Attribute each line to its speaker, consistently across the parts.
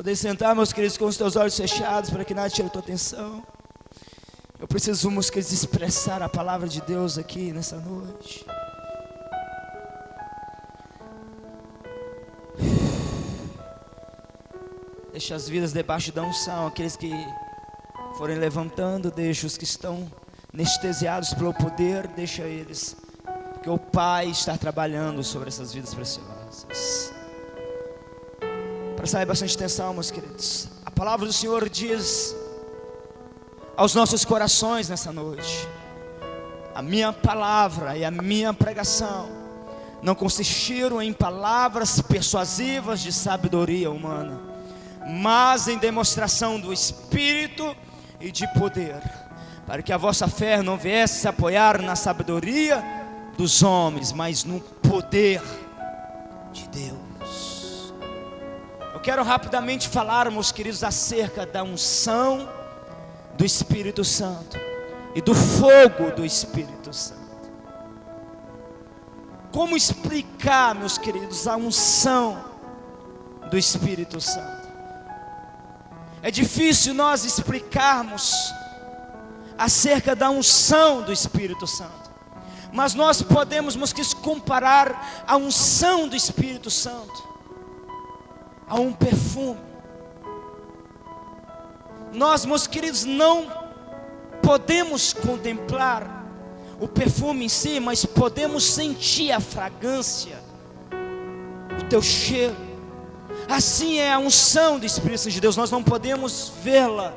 Speaker 1: Poder sentar, meus queridos, com os teus olhos fechados, para que nada tire a tua atenção. Eu preciso, meus queridos, expressar a palavra de Deus aqui nessa noite. Deixa as vidas debaixo da unção, aqueles que forem levantando, deixa os que estão anestesiados pelo poder, deixa eles, porque o Pai está trabalhando sobre essas vidas preciosas. Prestai bastante atenção, meus queridos. A palavra do Senhor diz aos nossos corações nessa noite: a minha palavra e a minha pregação não consistiram em palavras persuasivas de sabedoria humana, mas em demonstração do Espírito e de poder, para que a vossa fé não viesse se apoiar na sabedoria dos homens, mas no poder de Deus. Eu quero rapidamente falar, meus queridos, acerca da unção do Espírito Santo e do fogo do Espírito Santo. Como explicar, meus queridos, a unção do Espírito Santo? É difícil nós explicarmos acerca da unção do Espírito Santo, mas nós podemos, meus queridos, comparar a unção do Espírito Santo a um perfume. Nós, meus queridos, não podemos contemplar o perfume em si, mas podemos sentir a fragrância, o teu cheiro. Assim é a unção do Espírito Santo de Deus. Nós não podemos vê-la,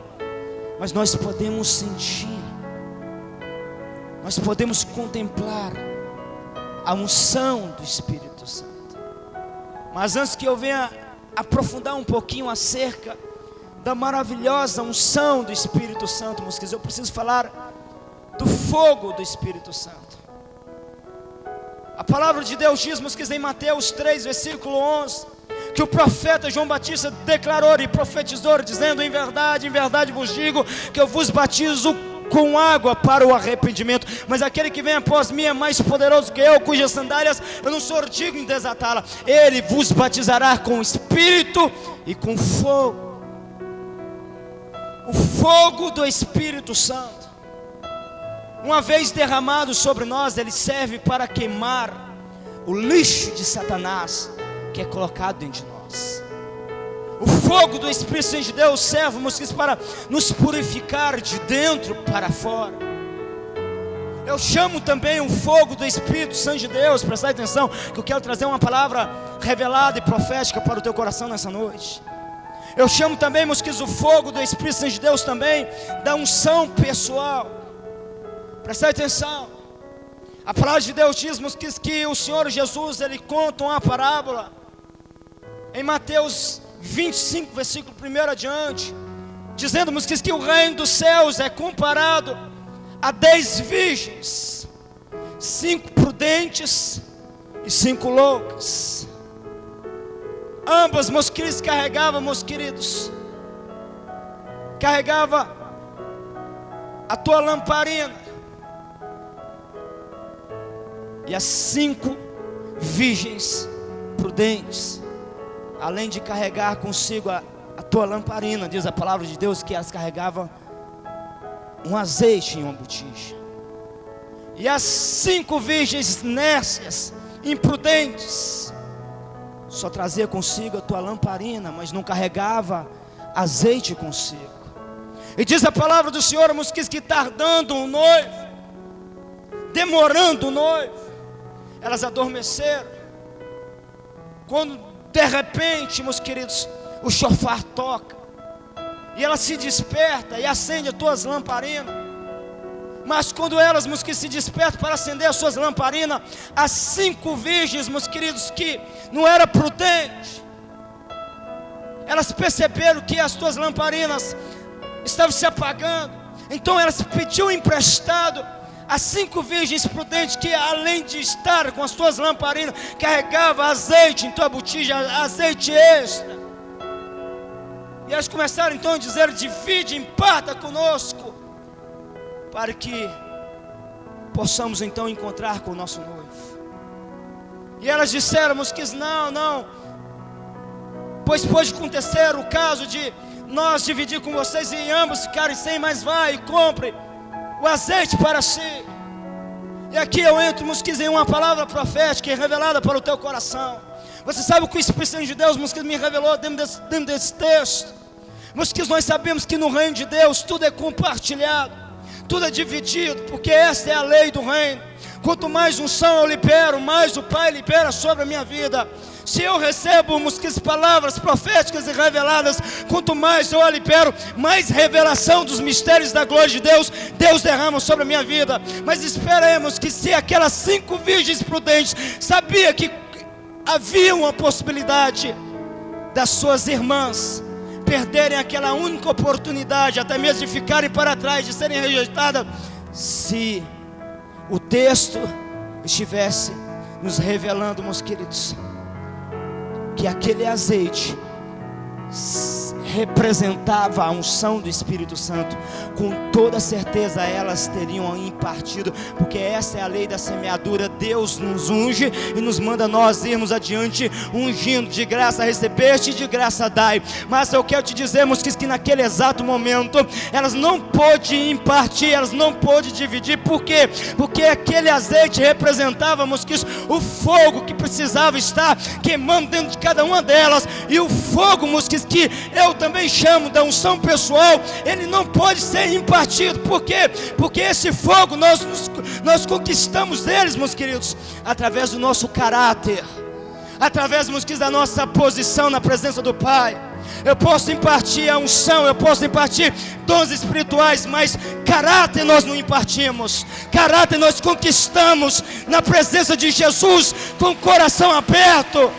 Speaker 1: mas nós podemos sentir, nós podemos contemplar a unção do Espírito Santo. Mas antes que eu venha aprofundar um pouquinho acerca da maravilhosa unção do Espírito Santo, meus queridos, eu preciso falar do fogo do Espírito Santo. A palavra de Deus diz, meus queridos, em Mateus 3, versículo 11, que o profeta João Batista declarou e profetizou, dizendo: em verdade vos digo, que eu vos batizo com água para o arrependimento, mas aquele que vem após mim é mais poderoso que eu, cujas sandálias eu não sou digno em desatá-la. Ele vos batizará com o Espírito e com fogo. O fogo do Espírito Santo, uma vez derramado sobre nós, ele serve para queimar o lixo de Satanás que é colocado dentro de nós. O fogo do Espírito Santo de Deus serve, meus queridos, para nos purificar de dentro para fora. Eu chamo também o fogo do Espírito Santo de Deus, prestai atenção, que eu quero trazer uma palavra revelada e profética para o teu coração nessa noite. Eu chamo também, meus queridos, o fogo do Espírito Santo de Deus também da unção pessoal. Prestai atenção. A palavra de Deus diz, meus queridos, que o Senhor Jesus, ele conta uma parábola em Mateus 25, versículo 1 adiante, dizendo, meus queridos, que o reino dos céus é comparado a 10 virgens, 5 prudentes e 5 loucas. Ambas, meus queridos, carregava a tua lamparina. E as 5 virgens prudentes, além de carregar consigo a tua lamparina, diz a palavra de Deus, que elas carregavam um azeite em uma botija. E as 5 virgens nécias, imprudentes, só trazia consigo a tua lamparina, mas não carregava azeite consigo. E diz a palavra do Senhor, meus queridos, que tardando o noivo, demorando o noivo, elas adormeceram. Quando de repente, meus queridos, o chofar toca, e ela se desperta e acende as tuas lamparinas. Mas quando elas, meus queridos, se despertam para acender as suas lamparinas, as 5 virgens, meus queridos, que não era prudente, elas perceberam que as tuas lamparinas estavam se apagando. Então elas pediu emprestado as 5 virgens prudentes, que além de estar com as tuas lamparinas, carregava azeite em tua botija, azeite extra. E elas começaram então a dizer: divide, emparta conosco, para que possamos então encontrar com o nosso noivo. E elas disseram que não, Pois pode acontecer o caso de nós dividir com vocês e ambos ficarem sem, mas vai e compre o azeite para si. E aqui eu entro, Mosquiz, em uma palavra profética e revelada para o teu coração. Você sabe o que o Espírito Santo de Deus, Mosquiz, me revelou dentro desse texto? Mosquiz, nós sabemos que no reino de Deus tudo é compartilhado, tudo é dividido, porque essa é a lei do reino. Quanto mais unção eu libero, mais o Pai libera sobre a minha vida. Se eu recebo, Mosquiz, palavras proféticas e reveladas, quanto mais eu a libero, mais revelação dos mistérios da glória de Deus, Deus derrama sobre a minha vida. Mas esperemos que se aquelas 5 virgens prudentes sabia que havia uma possibilidade das suas irmãs perderem aquela única oportunidade, até mesmo de ficarem para trás, de serem rejeitadas, se o texto estivesse nos revelando, meus queridos, que aquele azeite representava a unção do Espírito Santo, com toda certeza elas teriam impartido, porque essa é a lei da semeadura. Deus nos unge e nos manda nós irmos adiante, ungindo. De graça recebeste e de graça dai. Mas eu quero te dizer, Mosquiz, que naquele exato momento elas não pôde impartir, elas não pôde dividir. Por quê? Porque aquele azeite representava, Mosquiz, o fogo que precisava estar queimando dentro de cada uma delas. E o fogo, Mosquiz, que eu também chamo da unção pessoal, ele não pode ser impartido. Por quê? Porque esse fogo nós conquistamos eles, meus queridos, através do nosso caráter, através, meus queridos, da nossa posição na presença do Pai. Eu posso impartir a unção, eu posso impartir dons espirituais, mas caráter nós não impartimos. Caráter nós conquistamos na presença de Jesus, com o coração aberto,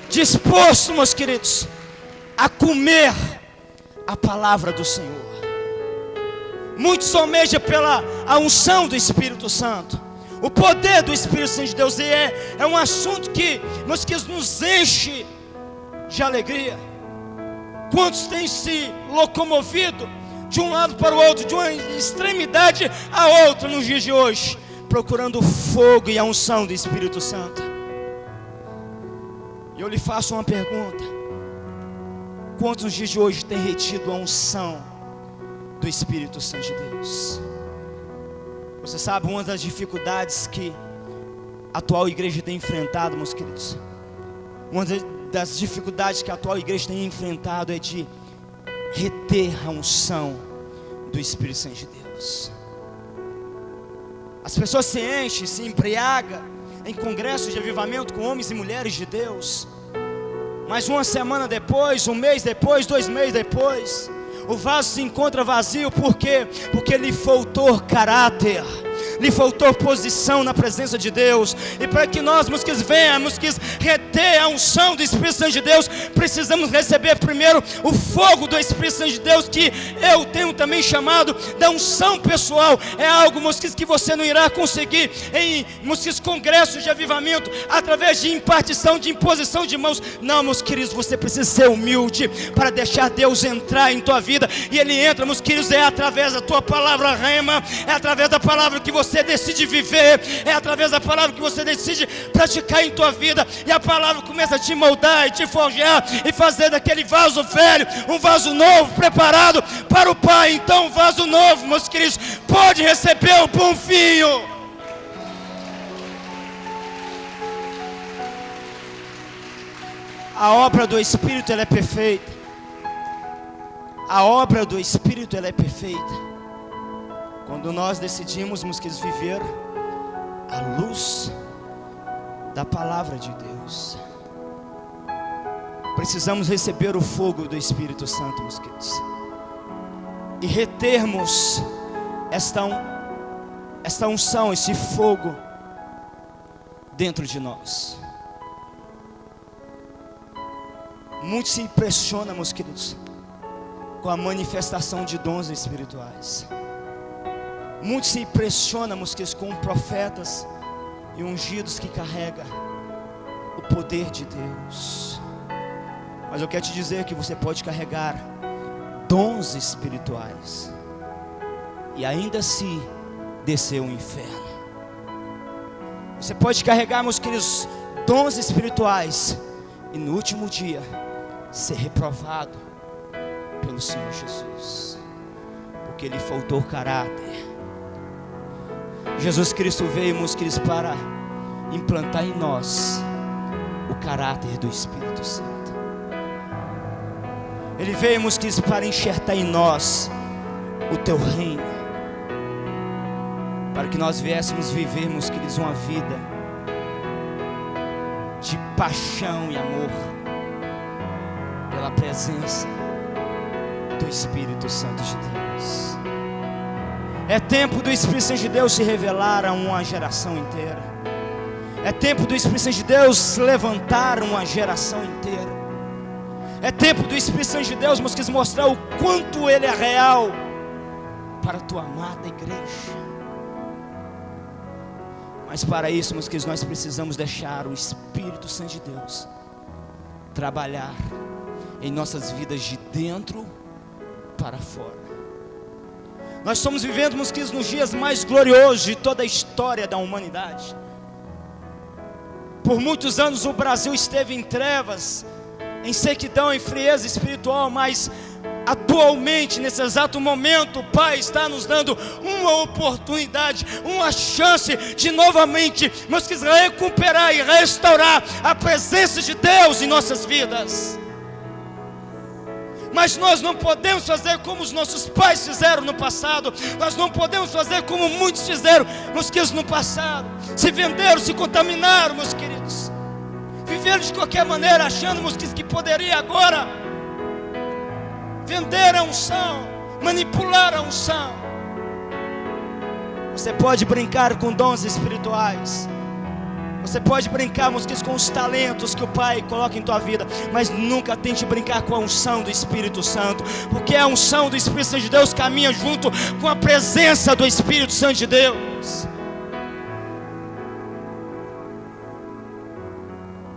Speaker 1: disposto, meus queridos, a comer a palavra do Senhor. Muitos almejam pela a unção do Espírito Santo, o poder do Espírito Santo de Deus, e é um assunto que, meus queridos, nos enche de alegria. Quantos têm se locomovido de um lado para o outro, de uma extremidade a outra nos dias de hoje, procurando o fogo e a unção do Espírito Santo? E eu lhe faço uma pergunta: quantos nos dias de hoje têm retido a unção do Espírito Santo de Deus? Você sabe, uma das dificuldades que a atual igreja tem enfrentado, meus queridos, uma das dificuldades que a atual igreja tem enfrentado é de reter a unção do Espírito Santo de Deus. As pessoas se enchem, se embriagam em congressos de avivamento com homens e mulheres de Deus, mas uma semana depois, um mês depois, 2 meses depois, o vaso se encontra vazio. Por quê? Porque lhe faltou caráter, lhe faltou posição na presença de Deus. E para que nós, venhamos reter a unção do Espírito Santo de Deus, precisamos receber primeiro o fogo do Espírito Santo de Deus, que eu tenho também chamado da unção pessoal. É algo, que você não irá conseguir em congressos de avivamento, através de impartição, de imposição de mãos. Não, meus queridos, você precisa ser humilde para deixar Deus entrar em tua vida. E Ele entra, meus queridos, é através da tua palavra rema, é através da palavra que você decide viver, é através da palavra que você decide praticar em tua vida. E a palavra começa a te moldar e te forjar e fazer daquele vaso velho um vaso novo, preparado para o Pai. Então, o vaso novo, meus queridos, pode receber o bom vinho. A obra do Espírito, ela é perfeita. A obra do Espírito, ela é perfeita quando nós decidimos, meus queridos, viver à luz da palavra de Deus. Precisamos receber o fogo do Espírito Santo, meus queridos, e retermos esta unção, esse fogo dentro de nós. Muitos se impressionam, meus queridos, com a manifestação de dons espirituais. Muitos se impressionam, meus queridos, com profetas e ungidos que carregam o poder de Deus. Mas eu quero te dizer que você pode carregar dons espirituais e ainda assim descer o inferno. Você pode carregar, meus queridos, dons espirituais e no último dia ser reprovado pelo Senhor Jesus, porque lhe faltou caráter. Jesus Cristo veio, meus queridos, para implantar em nós o caráter do Espírito Santo. Ele veio, meus queridos, para enxertar em nós o teu reino, para que nós viéssemos viver, meus queridos, uma vida de paixão e amor pela presença do Espírito Santo de Deus. É tempo do Espírito Santo de Deus se revelar a uma geração inteira. É tempo do Espírito Santo de Deus se levantar uma geração inteira. É tempo do Espírito Santo de Deus, meus queridos, mostrar o quanto Ele é real para a tua amada igreja. Mas para isso, meus queridos, nós precisamos deixar o Espírito Santo de Deus trabalhar em nossas vidas de dentro para fora. Nós estamos vivendo, meus queridos, nos dias mais gloriosos de toda a história da humanidade. Por muitos anos o Brasil esteve em trevas, em sequidão, em frieza espiritual, mas atualmente, nesse exato momento, o Pai está nos dando uma oportunidade, uma chance de novamente, meus queridos, recuperar e restaurar a presença de Deus em nossas vidas. Mas nós não podemos fazer como os nossos pais fizeram no passado. Nós não podemos fazer como muitos fizeram, meus queridos, no passado. Se venderam, se contaminaram, meus queridos. Viveram de qualquer maneira, achando, meus queridos, que poderia agora vender a unção, manipular a unção. Você pode brincar com dons espirituais. Você pode brincar, meus queridos, com os talentos que o Pai coloca em tua vida, mas nunca tente brincar com a unção do Espírito Santo, porque a unção do Espírito Santo de Deus caminha junto com a presença do Espírito Santo de Deus.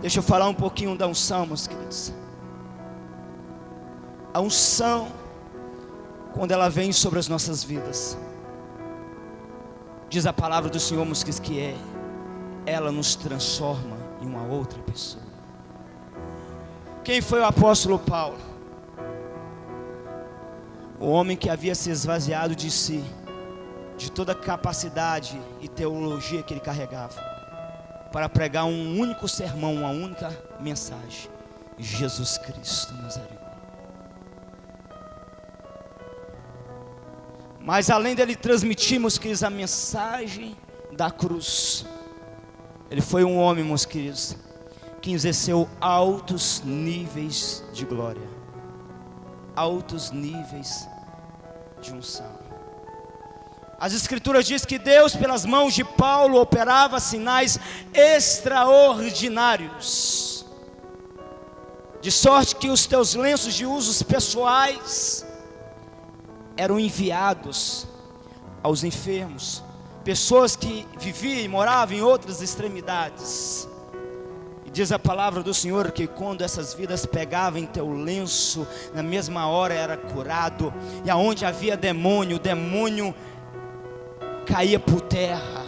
Speaker 1: Deixa eu falar um pouquinho da unção, meus queridos. A unção, quando ela vem sobre as nossas vidas, diz a palavra do Senhor, meus queridos, que ela nos transforma em uma outra pessoa. Quem foi o apóstolo Paulo? O homem que havia se esvaziado de si, de toda a capacidade e teologia que ele carregava, para pregar um único sermão, uma única mensagem: Jesus Cristo Nazareno. Mas além dele transmitir, meus queridos, a mensagem da cruz, ele foi um homem, meus queridos, que exerceu altos níveis de glória, altos níveis de unção. As Escrituras dizem que Deus, pelas mãos de Paulo, operava sinais extraordinários, de sorte que os teus lenços de usos pessoais eram enviados aos enfermos, pessoas que viviam e moravam em outras extremidades. E diz a palavra do Senhor que quando essas vidas pegavam em teu lenço, na mesma hora era curado. E aonde havia demônio, o demônio caía por terra.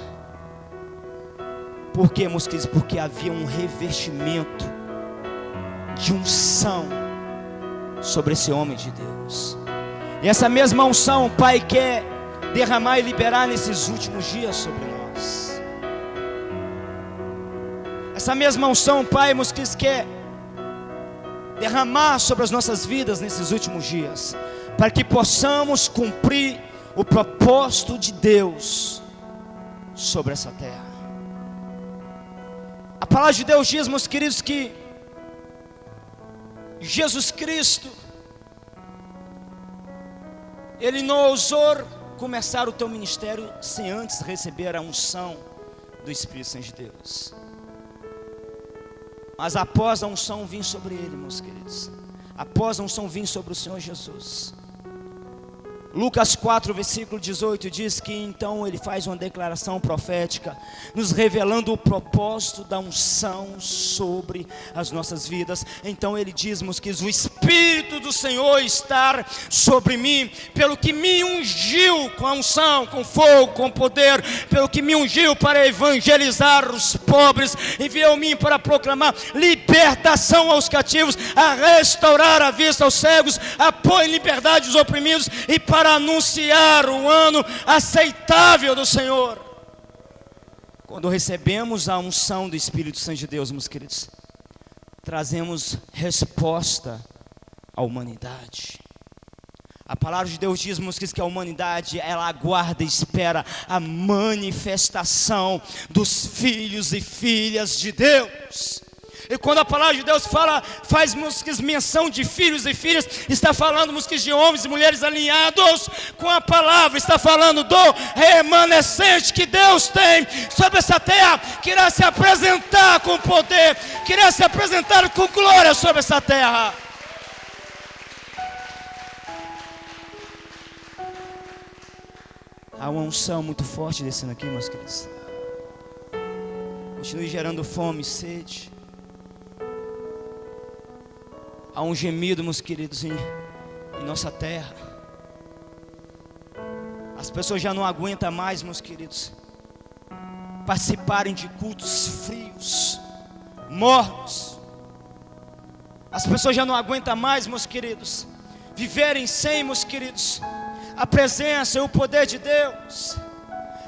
Speaker 1: Por quê, meus queridos? Porque havia um revestimento de unção sobre esse homem de Deus. E essa mesma unção o Pai quer derramar e liberar nesses últimos dias sobre nós. Essa mesma unção, Pai, meus queridos, quer derramar sobre as nossas vidas nesses últimos dias, para que possamos cumprir o propósito de Deus sobre essa terra. A palavra de Deus diz, meus queridos, que Jesus Cristo, Ele não ousou começar o teu ministério sem antes receber a unção do Espírito Santo de Deus. Mas após a unção vir sobre ele, meus queridos, após a unção vir sobre o Senhor Jesus, Lucas 4, versículo 18 diz que então ele faz uma declaração profética, nos revelando o propósito da unção sobre as nossas vidas. Então ele diz, que o Espírito do Senhor está sobre mim, pelo que me ungiu com a unção, com fogo, com poder, pelo que me ungiu para evangelizar os pobres, enviou-me para proclamar libertação aos cativos, a restaurar a vista aos cegos, a pôr em liberdade os oprimidos, e para anunciar o ano aceitável do Senhor. Quando recebemos a unção do Espírito Santo de Deus, meus queridos, trazemos resposta à humanidade. A palavra de Deus diz, meus queridos, que a humanidade, ela aguarda e espera a manifestação dos filhos e filhas de Deus. E quando a palavra de Deus faz menção de filhos e filhas, está falando de homens e mulheres alinhados com a palavra, está falando do remanescente que Deus tem sobre essa terra, que irá se apresentar com poder, que irá se apresentar com glória sobre essa terra. Há uma unção muito forte descendo aqui, meus queridos. Continue gerando fome e sede. Há um gemido, meus queridos, em nossa terra. As pessoas já não aguentam mais, meus queridos, participarem de cultos frios, mornos. As pessoas já não aguentam mais, meus queridos, viverem sem, meus queridos, a presença e o poder de Deus.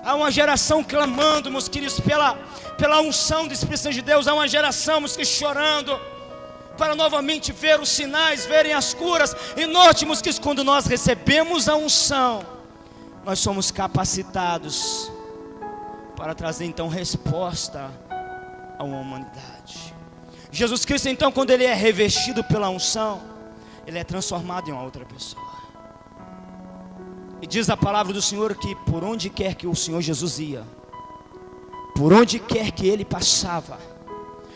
Speaker 1: Há uma geração clamando, meus queridos, pela unção do Espírito Santo de Deus. Há uma geração, meus queridos, chorando para novamente ver os sinais, verem as curas. E note-nos que quando nós recebemos a unção, nós somos capacitados para trazer então resposta a uma humanidade. Jesus Cristo então, quando ele é revestido pela unção, ele é transformado em uma outra pessoa. E diz a palavra do Senhor que por onde quer que o Senhor Jesus ia, por onde quer que ele passava,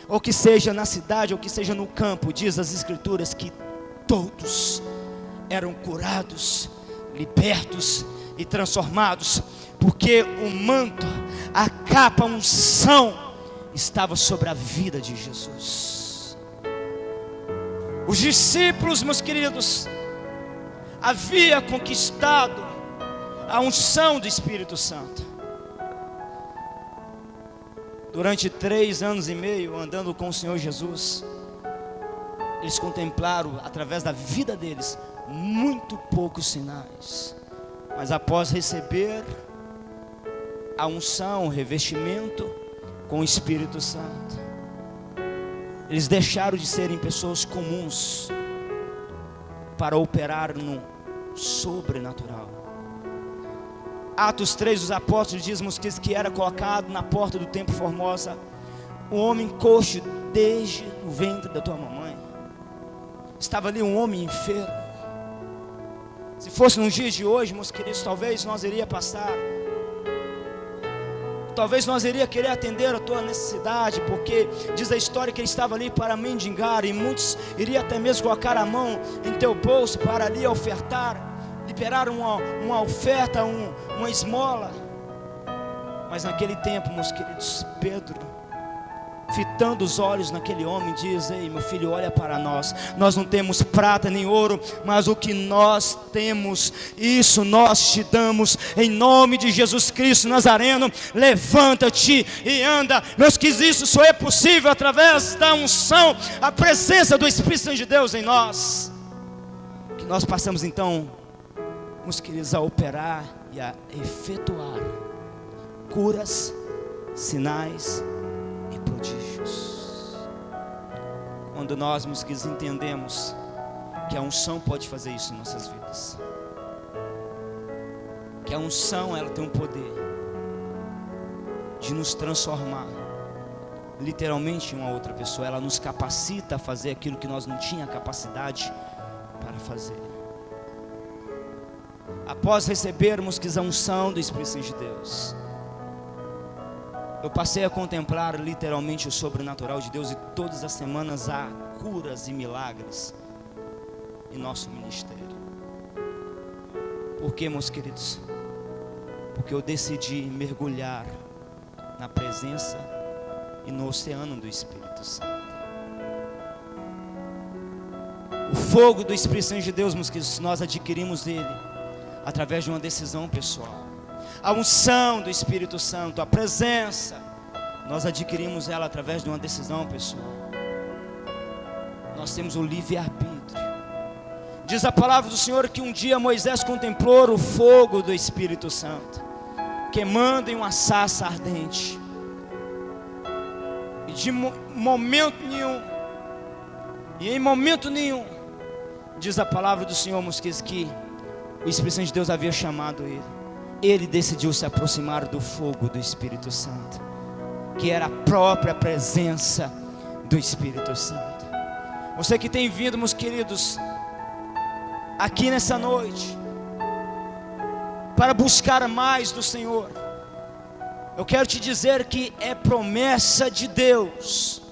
Speaker 1: ou que seja na cidade, ou que seja no campo, diz as Escrituras que todos eram curados, libertos e transformados, porque o manto, a capa, a unção estava sobre a vida de Jesus. Os discípulos, meus queridos, haviam conquistado a unção do Espírito Santo. Durante 3 anos e meio andando com o Senhor Jesus, eles contemplaram através da vida deles muito poucos sinais. Mas após receber a unção, o revestimento com o Espírito Santo, eles deixaram de serem pessoas comuns para operar no sobrenatural. Atos 3, os apóstolos dizem que era colocado na porta do templo Formosa um homem coxo desde o ventre da tua mamãe. Estava ali um homem enfermo. Se fosse nos dias de hoje, meus queridos, talvez nós iria passar, talvez nós iria querer atender a tua necessidade, porque diz a história que ele estava ali para mendigar, e muitos iriam até mesmo colocar a mão em teu bolso para ali ofertar, liberar uma oferta, uma esmola. Mas naquele tempo, meus queridos, Pedro, fitando os olhos naquele homem, diz: ei, meu filho, olha para nós. Nós não temos prata nem ouro, mas o que nós temos, isso nós te damos. Em nome de Jesus Cristo Nazareno, levanta-te e anda. Meus queridos, isso só é possível através da unção, a presença do Espírito Santo de Deus em nós. Que nós passamos então, meus queridos, a operar e a efetuar curas, sinais e prodígios. Quando nós, meus queridos, entendemos que a unção pode fazer isso em nossas vidas, que a unção, ela tem um poder de nos transformar literalmente em uma outra pessoa. Ela nos capacita a fazer aquilo que nós não tínhamos capacidade para fazer. Após recebermos a unção do Espírito Santo de Deus, eu passei a contemplar literalmente o sobrenatural de Deus, e todas as semanas há curas e milagres em nosso ministério. Por quê, meus queridos? Porque eu decidi mergulhar na presença e no oceano do Espírito Santo. O fogo do Espírito Santo de Deus, meus queridos, nós adquirimos dele através de uma decisão pessoal. A unção do Espírito Santo, a presença, nós adquirimos ela através de uma decisão pessoal. Nós temos o livre-arbítrio. Diz a palavra do Senhor que um dia Moisés contemplou o fogo do Espírito Santo, queimando em uma sarça ardente. E de momento nenhum, em momento nenhum, diz a palavra do Senhor, meus queridos, que o Espírito Santo de Deus havia chamado ele. Ele decidiu se aproximar do fogo do Espírito Santo, que era a própria presença do Espírito Santo. Você que tem vindo, meus queridos, aqui nessa noite, para buscar mais do Senhor, eu quero te dizer que é promessa de Deus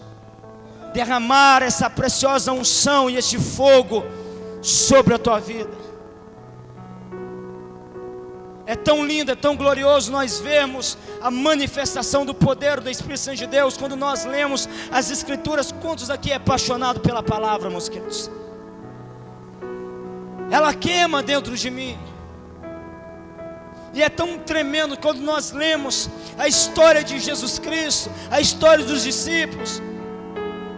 Speaker 1: derramar essa preciosa unção e este fogo sobre a tua vida. É tão lindo, é tão glorioso nós vermos a manifestação do poder do Espírito Santo de Deus quando nós lemos as Escrituras. Quantos aqui é apaixonado pela palavra, meus queridos? Ela queima dentro de mim. E é tão tremendo quando nós lemos a história de Jesus Cristo, a história dos discípulos,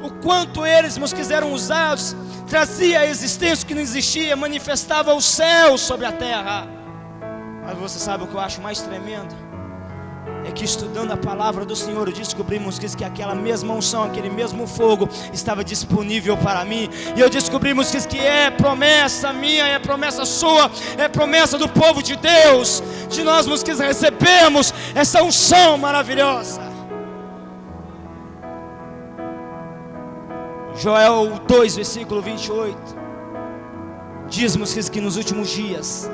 Speaker 1: o quanto eles, meus queridos, eram usados, trazia a existência que não existia, manifestava o céu sobre a terra. Mas você sabe o que eu acho mais tremendo? É que estudando a palavra do Senhor, descobrimos que aquela mesma unção, aquele mesmo fogo estava disponível para mim. E eu descobrimos que é promessa minha, é promessa sua, é promessa do povo de Deus, de nós que recebemos essa unção maravilhosa. Joel 2, versículo 28 diz-nos que nos últimos dias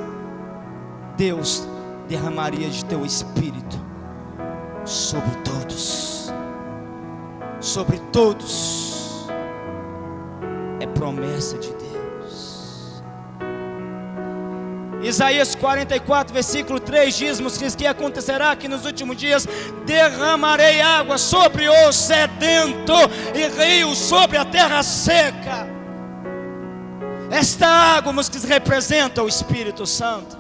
Speaker 1: Deus derramaria de teu Espírito sobre todos. Sobre todos. É promessa de Deus. Isaías 44, versículo 3 diz-nos que acontecerá que nos últimos dias derramarei água sobre o sedento e rios sobre a terra seca. Esta água, meus queridos, representa o Espírito Santo,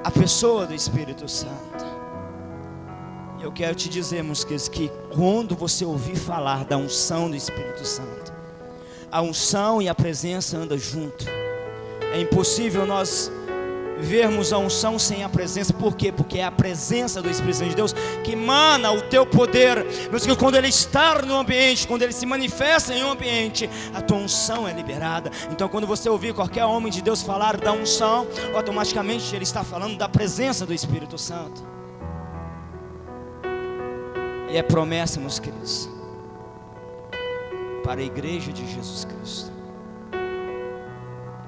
Speaker 1: a pessoa do Espírito Santo. Eu quero te dizer, meus queridos, que quando você ouvir falar da unção do Espírito Santo, a unção e a presença andam junto. É impossível nós vermos a unção sem a presença. Por quê? Porque é a presença do Espírito Santo de Deus que emana o teu poder. Meus queridos, quando ele está no ambiente, quando ele se manifesta em um ambiente, a tua unção é liberada. Então quando você ouvir qualquer homem de Deus falar da unção, automaticamente ele está falando da presença do Espírito Santo. E é promessa, meus queridos, para a igreja de Jesus Cristo.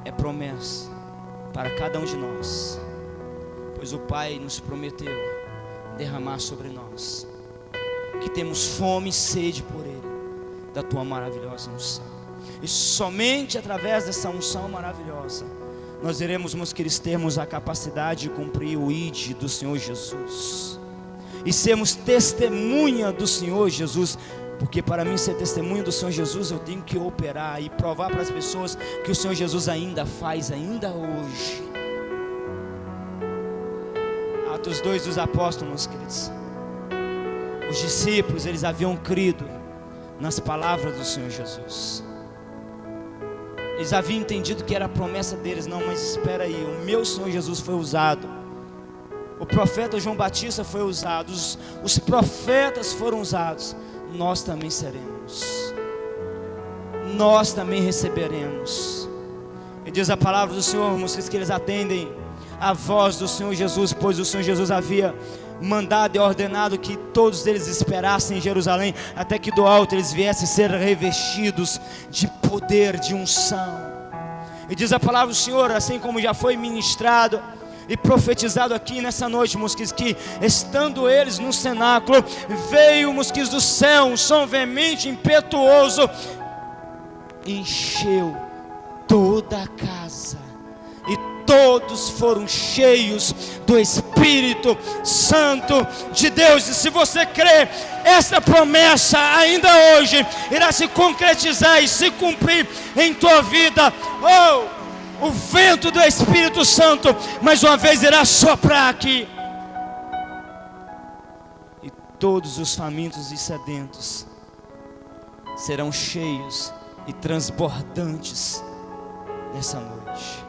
Speaker 1: É promessa para cada um de nós, pois o Pai nos prometeu derramar sobre nós, que temos fome e sede por Ele, da tua maravilhosa unção. E somente através dessa unção maravilhosa nós iremos, meus queridos, termos a capacidade de cumprir o ID do Senhor Jesus e sermos testemunha do Senhor Jesus. Porque para mim ser testemunha do Senhor Jesus, eu tenho que operar e provar para as pessoas que o Senhor Jesus ainda faz, ainda hoje. Atos 2 dos apóstolos, queridos, os discípulos, eles haviam crido nas palavras do Senhor Jesus. Eles haviam entendido que era a promessa deles. Não, mas espera aí, o meu Senhor Jesus foi usado, o profeta João Batista foi usado, os profetas foram usados. Nós também seremos, nós também receberemos. E diz a palavra do Senhor, vocês, que eles atendem a voz do Senhor Jesus, pois o Senhor Jesus havia mandado e ordenado que todos eles esperassem em Jerusalém, até que do alto eles viessem ser revestidos de poder, de unção. E diz a palavra do Senhor, assim como já foi ministrado e profetizado aqui nessa noite, mosquitos, que estando eles no cenáculo, veio, mosquitos, do céu um som veemente, impetuoso, encheu toda a casa, e todos foram cheios do Espírito Santo de Deus. E se você crê, essa promessa ainda hoje irá se concretizar e se cumprir em tua vida. O vento do Espírito Santo mais uma vez irá soprar aqui, e todos os famintos e sedentos serão cheios e transbordantes nessa noite.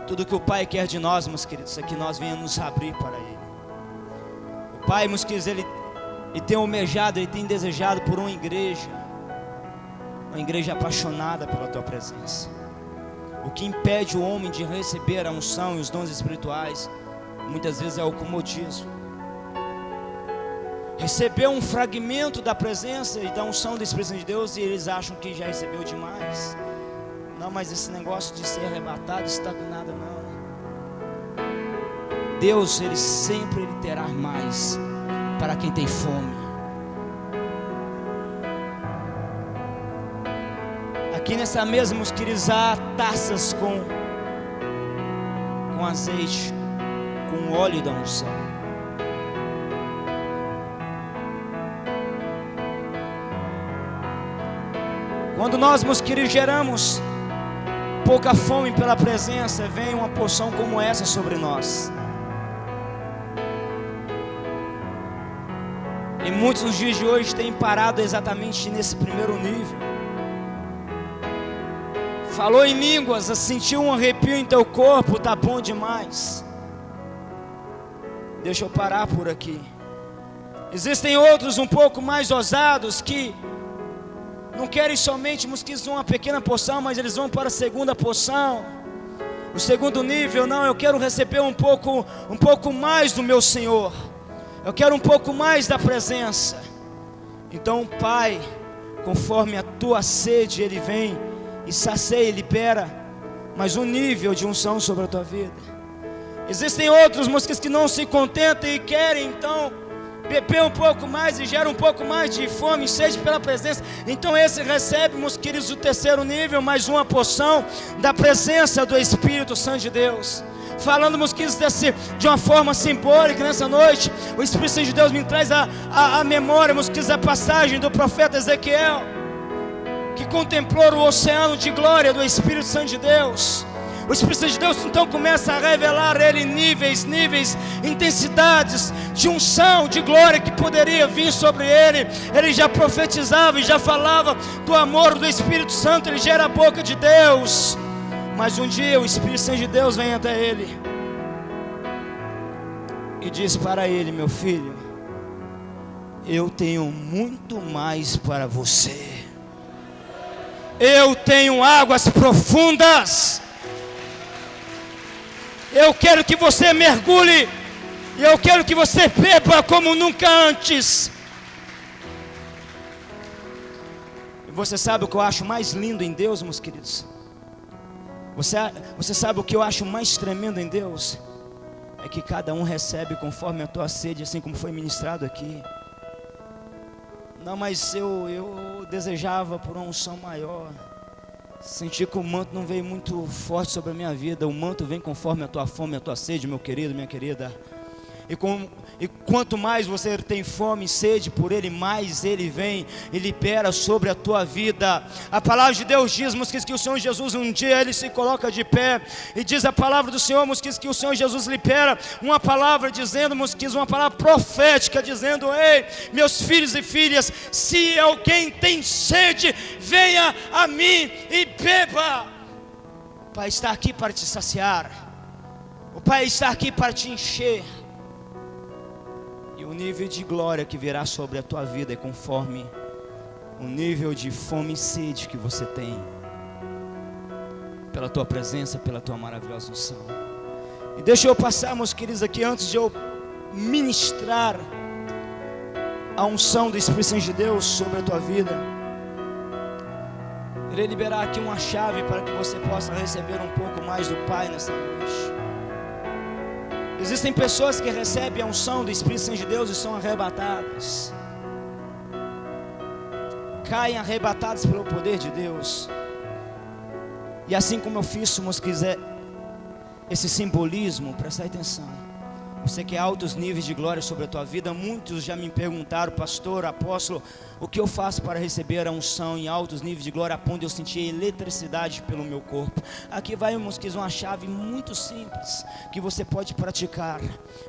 Speaker 1: Tudo que o Pai quer de nós, meus queridos, é que nós venhamos abrir para Ele. O Pai, meus queridos, Ele tem almejado, Ele tem desejado por uma igreja apaixonada pela Tua presença. O que impede o homem de receber a unção e os dons espirituais, muitas vezes é o comodismo. Recebeu um fragmento da presença e da unção do Espírito Santo de Deus, e eles acham que já recebeu demais. Não, mas esse negócio de ser arrebatado, isso está com nada não. Deus, Ele sempre terá mais para quem tem fome. Aqui nessa mesa, meus queridos, há taças com azeite, com óleo da unção. Quando nós, meus queridos, geramos pouca fome pela presença, vem uma porção como essa sobre nós. E muitos nos dias de hoje têm parado exatamente nesse primeiro nível. Falou em línguas, sentiu um arrepio em teu corpo, tá bom demais. Deixa eu parar por aqui. Existem outros um pouco mais ousados que não querem somente uma pequena porção, mas eles vão para a segunda porção. O segundo nível, não, eu quero receber um pouco mais do meu Senhor. Eu quero um pouco mais da presença. Então, Pai, conforme a tua sede, Ele vem e sacia e libera mais um nível de unção sobre a tua vida. Existem outros, mosquitos, que não se contentam e querem então beber um pouco mais e gera um pouco mais de fome e sede pela presença. Então esse recebe, meus queridos, o terceiro nível, mais uma porção da presença do Espírito Santo de Deus. Falando, meus queridos, de uma forma simbólica, nessa noite, o Espírito Santo de Deus me traz a memória, meus queridos, a passagem do profeta Ezequiel, que contemplou o oceano de glória do Espírito Santo de Deus. O Espírito Santo de Deus então começa a revelar a ele níveis, intensidades de unção, de glória que poderia vir sobre ele. Ele já profetizava e já falava do amor do Espírito Santo, ele já era a boca de Deus. Mas um dia o Espírito Santo de Deus vem até ele e diz para ele: meu filho, eu tenho muito mais para você. Eu tenho águas profundas. Eu quero que você mergulhe. E eu quero que você beba como nunca antes. E você sabe o que eu acho mais lindo em Deus, meus queridos? Você sabe o que eu acho mais tremendo em Deus? É que cada um recebe conforme a tua sede, assim como foi ministrado aqui. Não, mas eu desejava por uma unção maior. Senti que o manto não veio muito forte sobre a minha vida. O manto vem conforme a tua fome, a tua sede, meu querido, minha querida. E quanto mais você tem fome e sede por Ele, mais Ele vem e libera sobre a tua vida. A palavra de Deus diz, meus queridos, que o Senhor Jesus um dia Ele se coloca de pé e diz a palavra do Senhor, meus queridos, que o Senhor Jesus libera uma palavra dizendo, meus queridos, uma palavra profética dizendo: ei, meus filhos e filhas, se alguém tem sede, venha a mim e beba. O Pai está aqui para te saciar. O Pai está aqui para te encher. E o nível de glória que virá sobre a tua vida é conforme o nível de fome e sede que você tem pela tua presença, pela tua maravilhosa unção. E deixa eu passar, meus queridos, aqui antes de eu ministrar a unção do Espírito Santo de Deus sobre a tua vida. Irei liberar aqui uma chave para que você possa receber um pouco mais do Pai nessa noite. Existem pessoas que recebem a unção do Espírito Santo de Deus e são arrebatadas. Caem arrebatadas pelo poder de Deus. E assim como eu fiz, meus queridos, esse simbolismo, presta atenção. Você quer altos níveis de glória sobre a tua vida? Muitos já me perguntaram, pastor, apóstolo, o que eu faço para receber a unção em altos níveis de glória, a ponto de eu sentir eletricidade pelo meu corpo? Aqui vai, meus queridos, uma chave muito simples que você pode praticar.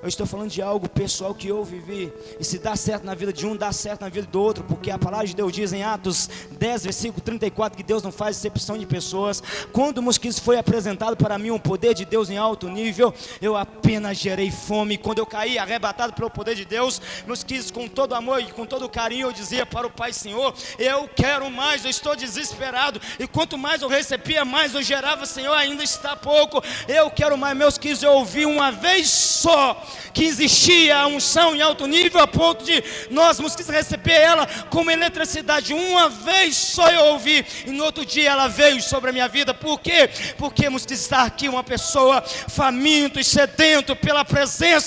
Speaker 1: Eu estou falando de algo pessoal que eu vivi, e se dá certo na vida de um, dá certo na vida do outro, porque a palavra de Deus diz em Atos 10, versículo 34, que Deus não faz exceção de pessoas. Quando, meus queridos, foi apresentado para mim um poder de Deus em alto nível, eu apenas gerei fome. Quando eu caí arrebatado pelo poder de Deus, meus queridos, com todo amor e com todo carinho, eu dizia para o Pai: Senhor, eu quero mais, eu estou desesperado, e quanto mais eu recebia, mais eu gerava. Senhor, ainda está pouco, eu quero mais. Meus queridos, eu ouvi uma vez só que existia a unção em alto nível, a ponto de nós, meus queridos, receber ela como eletricidade. Uma vez só eu ouvi, e no outro dia ela veio sobre a minha vida. Por quê? Porque, meus queridos, está aqui uma pessoa faminto e sedento pela presença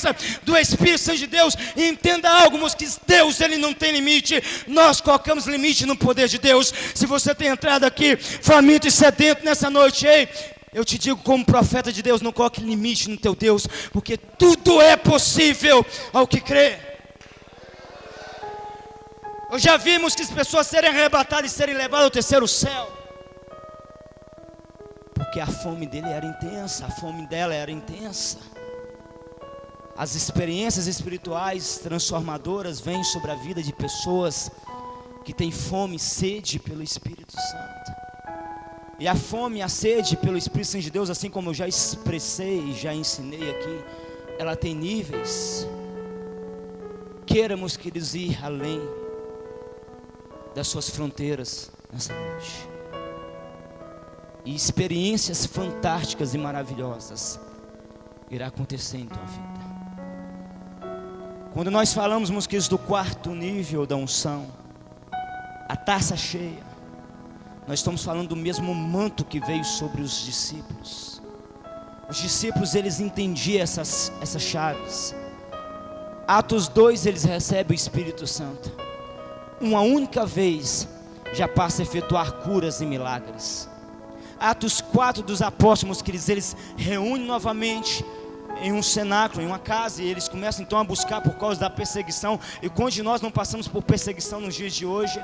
Speaker 1: do Espírito Santo de Deus. E entenda algo, meus queridos, Deus, ele não tem limite. Nós colocamos limite no poder de Deus. Se você tem entrado aqui faminto e sedento nessa noite, ei, eu te digo como profeta de Deus, não coloque limite no teu Deus, porque tudo é possível ao que crê. Eu já vimos que as pessoas serem arrebatadas e serem levadas ao terceiro céu, porque a fome dele era intensa, a fome dela era intensa. As experiências espirituais transformadoras vêm sobre a vida de pessoas que têm fome e sede pelo Espírito Santo. E a fome e a sede pelo Espírito Santo de Deus, assim como eu já expressei e já ensinei aqui, ela tem níveis. Queiramos, queridos, ir além das suas fronteiras nessa noite. E experiências fantásticas e maravilhosas irá acontecer em tua vida. Quando nós falamos, meus queridos, do quarto nível da unção, a taça cheia, nós estamos falando do mesmo manto que veio sobre os discípulos. Os discípulos, eles entendiam essas chaves. Atos 2, eles recebem o Espírito Santo. Uma única vez já passa a efetuar curas e milagres. Atos 4 dos apóstolos, queridos, eles reúnem novamente em um cenáculo, em uma casa, e eles começam então a buscar por causa da perseguição. E quando nós não passamos por perseguição nos dias de hoje,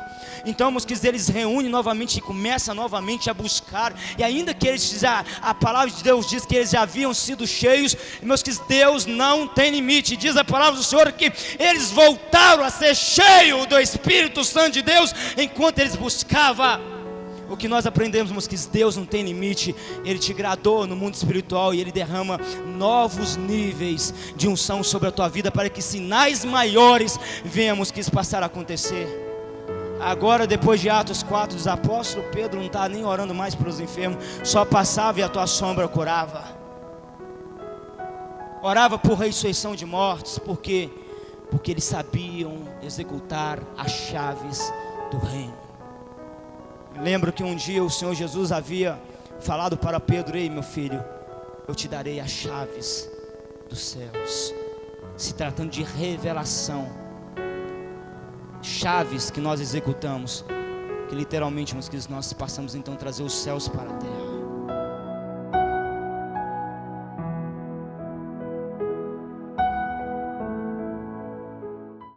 Speaker 1: então, meus queridos, eles reúnem novamente e começam novamente a buscar. E ainda que eles já, a palavra de Deus diz que eles já haviam sido cheios, meus queridos, Deus não tem limite. Diz a palavra do Senhor que eles voltaram a ser cheios do Espírito Santo de Deus enquanto eles buscavam. O que nós aprendemos, meus queridos, Deus não tem limite. Ele te graduou no mundo espiritual e Ele derrama novos níveis de unção sobre a tua vida, para que sinais maiores venham, meus queridos, passar a acontecer. Agora, depois de Atos 4 dos apóstolos, Pedro não está nem orando mais pelos enfermos, só passava e a tua sombra curava. Orava por ressurreição de mortos. Por quê? Porque eles sabiam executar as chaves do reino. Lembro que um dia o Senhor Jesus havia falado para Pedro: ei, meu filho, eu te darei as chaves dos céus. Se tratando de revelação, chaves que nós executamos, que literalmente, meus queridos, nós passamos então a trazer os céus para a terra.